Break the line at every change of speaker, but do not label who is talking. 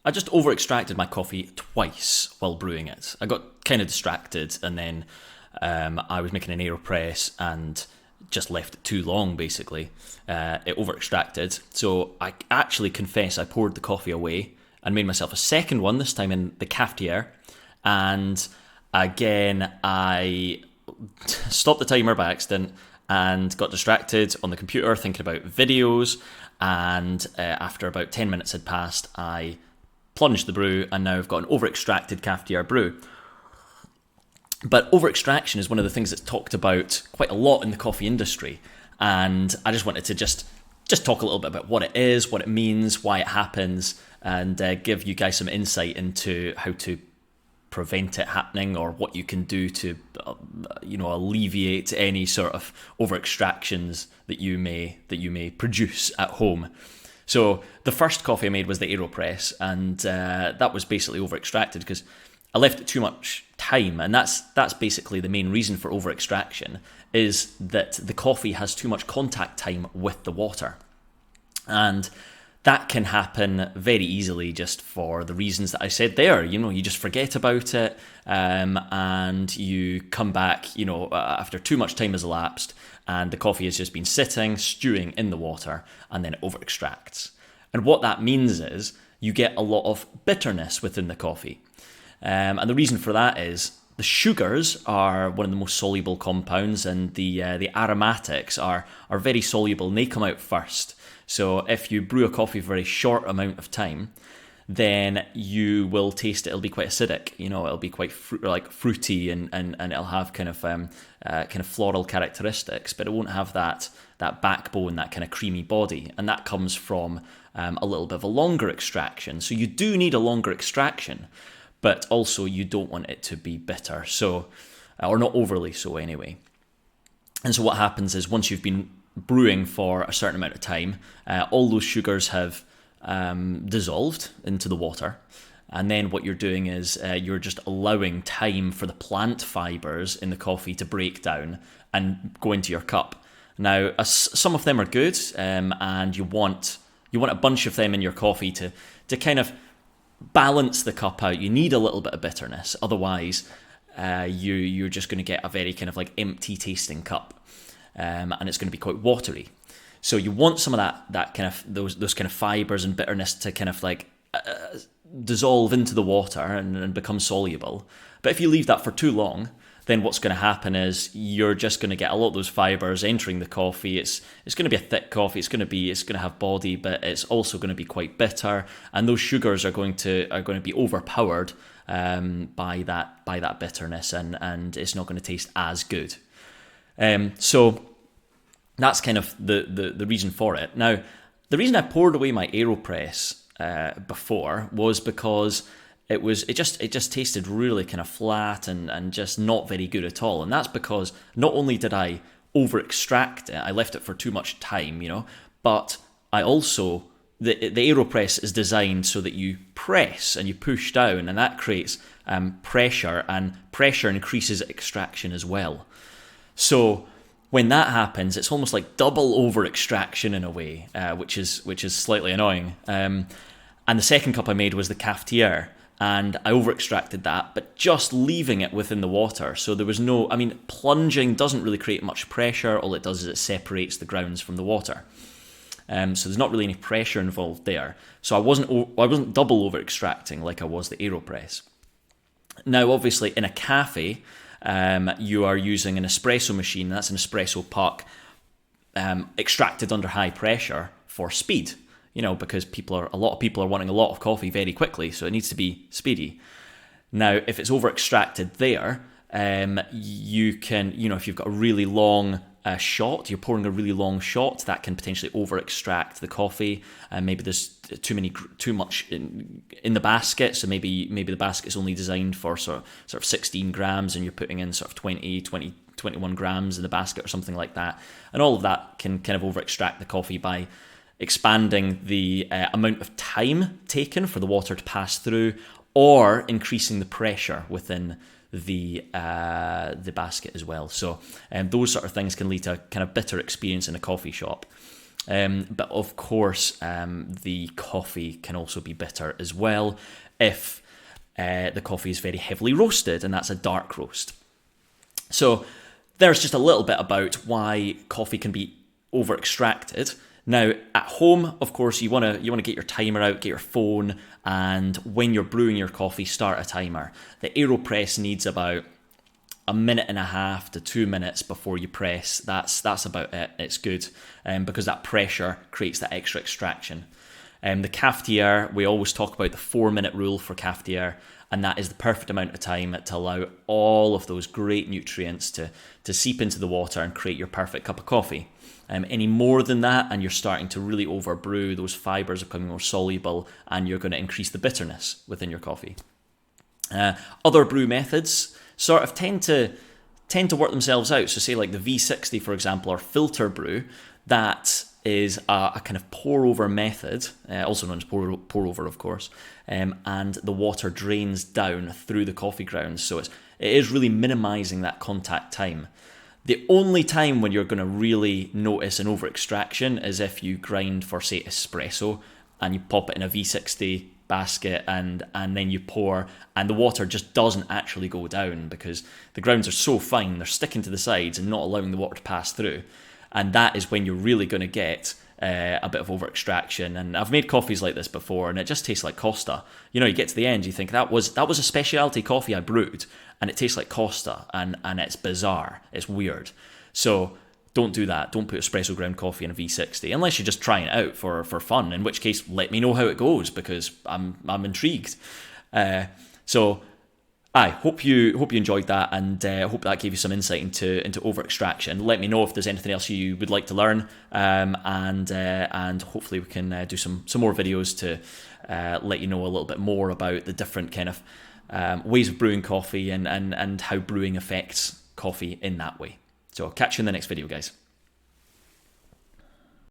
I just over extracted my coffee twice while brewing it. I got kind of distracted, and then I was making an Aeropress and just left it too long, basically. It over extracted. So I actually confess I poured the coffee away and made myself a second one, this time in the cafetiere. And again, I stopped the timer by accident and got distracted on the computer thinking about videos. And after about 10 minutes had passed, I plunged the brew, and now I've got an over-extracted cafetiere brew. But over-extraction is one of the things that's talked about quite a lot in the coffee industry, and I just wanted to just talk a little bit about what it is, what it means, why it happens, and give you guys some insight into how to prevent it happening, or what you can do to alleviate any sort of over-extractions that you may produce at home. So the first coffee I made was the Aeropress, and that was basically over-extracted because I left it too much time, and that's basically the main reason for over-extraction, is that the coffee has too much contact time with the water. And that can happen very easily just for the reasons that I said there. You just forget about it, and you come back, after too much time has elapsed, and the coffee has just been sitting, stewing in the water, and then it over-extracts. And what that means is you get a lot of bitterness within the coffee. And the reason for that is the sugars are one of the most soluble compounds, and the aromatics are very soluble, and they come out first. So if you brew a coffee for a very short amount of time, then you will taste it. It'll be quite acidic. It'll be quite fruity, and it'll have kind of floral characteristics, but it won't have that backbone, that kind of creamy body, and that comes from a little bit of a longer extraction. So you do need a longer extraction, but also you don't want it to be bitter, or not overly so anyway. And so what happens is, once you've been brewing for a certain amount of time, all those sugars have dissolved into the water, and then what you're doing is you're just allowing time for the plant fibers in the coffee to break down and go into your cup. Now, some of them are good, and you want a bunch of them in your coffee to kind of balance the cup out. You need a little bit of bitterness, otherwise you're just going to get a very kind of like empty tasting cup, and it's going to be quite watery. So you want some of that kind of those kind of fibers and bitterness to kind of like dissolve into the water and become soluble. But if you leave that for too long, then what's going to happen is you're just going to get a lot of those fibers entering the coffee. It's going to be a thick coffee. It's going to have body, but it's also going to be quite bitter, and those sugars are going to be overpowered by that bitterness, and it's not going to taste as good. So that's kind of the reason for it. Now, the reason I poured away my Aeropress before was because it just tasted really kind of flat and just not very good at all. And that's because not only did I over extract it, I left it for too much time, but I also, the Aeropress is designed so that you press and you push down, and that creates pressure, and pressure increases extraction as well. So when that happens, it's almost like double over extraction in a way, which is slightly annoying. And the second cup I made was the cafetiere, and I over-extracted that, but just leaving it within the water. So there was plunging doesn't really create much pressure. All it does is it separates the grounds from the water. So there's not really any pressure involved there. So I wasn't double over-extracting like I was the Aeropress. Now, obviously, in a cafe, you are using an espresso machine. That's an espresso puck extracted under high pressure for speed. Because a lot of people are wanting a lot of coffee very quickly, so it needs to be speedy. Now, if it's over-extracted there, you can, if you've got a really long shot, you're pouring a really long shot, that can potentially over-extract the coffee, and maybe there's too much in the basket, so maybe the basket's only designed for sort of 16 grams, and you're putting in sort of 21 grams in the basket or something like that, and all of that can kind of over-extract the coffee by expanding the amount of time taken for the water to pass through, or increasing the pressure within the basket as well. So those sort of things can lead to a kind of bitter experience in a coffee shop. But of course, the coffee can also be bitter as well if the coffee is very heavily roasted, and that's a dark roast. So there's just a little bit about why coffee can be over-extracted. Now, at home, of course, you want to get your timer out, get your phone, and when you're brewing your coffee, start a timer. The Aeropress needs about 1.5 to 2 minutes before you press. That's about it. It's good because that pressure creates that extra extraction. The cafetiere, we always talk about the 4-minute rule for cafetiere, and that is the perfect amount of time to allow all of those great nutrients to seep into the water and create your perfect cup of coffee. Any more than that, and you're starting to really overbrew, those fibres are becoming more soluble, and you're going to increase the bitterness within your coffee. Other brew methods sort of tend to work themselves out. So say like the V60, for example, or filter brew, that is a kind of pour-over method, also known as pour-over, of course, and the water drains down through the coffee grounds, so it is really minimising that contact time. The only time when you're going to really notice an over-extraction is if you grind for, say, espresso, and you pop it in a V60 basket and then you pour, and the water just doesn't actually go down because the grounds are so fine, they're sticking to the sides and not allowing the water to pass through. And that is when you're really going to get a bit of over-extraction. And I've made coffees like this before, and it just tastes like Costa. You get to the end, you think that was a specialty coffee I brewed, and it tastes like Costa, and it's bizarre. It's weird. So don't do that. Don't put espresso ground coffee in a V60 unless you're just trying it out for fun. In which case, let me know how it goes because I'm intrigued. So I hope you enjoyed that, and hope that gave you some insight into over-extraction. Let me know if there's anything else you would like to learn, and hopefully we can do some more videos to let you know a little bit more about the different kind of ways of brewing coffee and how brewing affects coffee in that way. So I'll catch you in the next video, guys.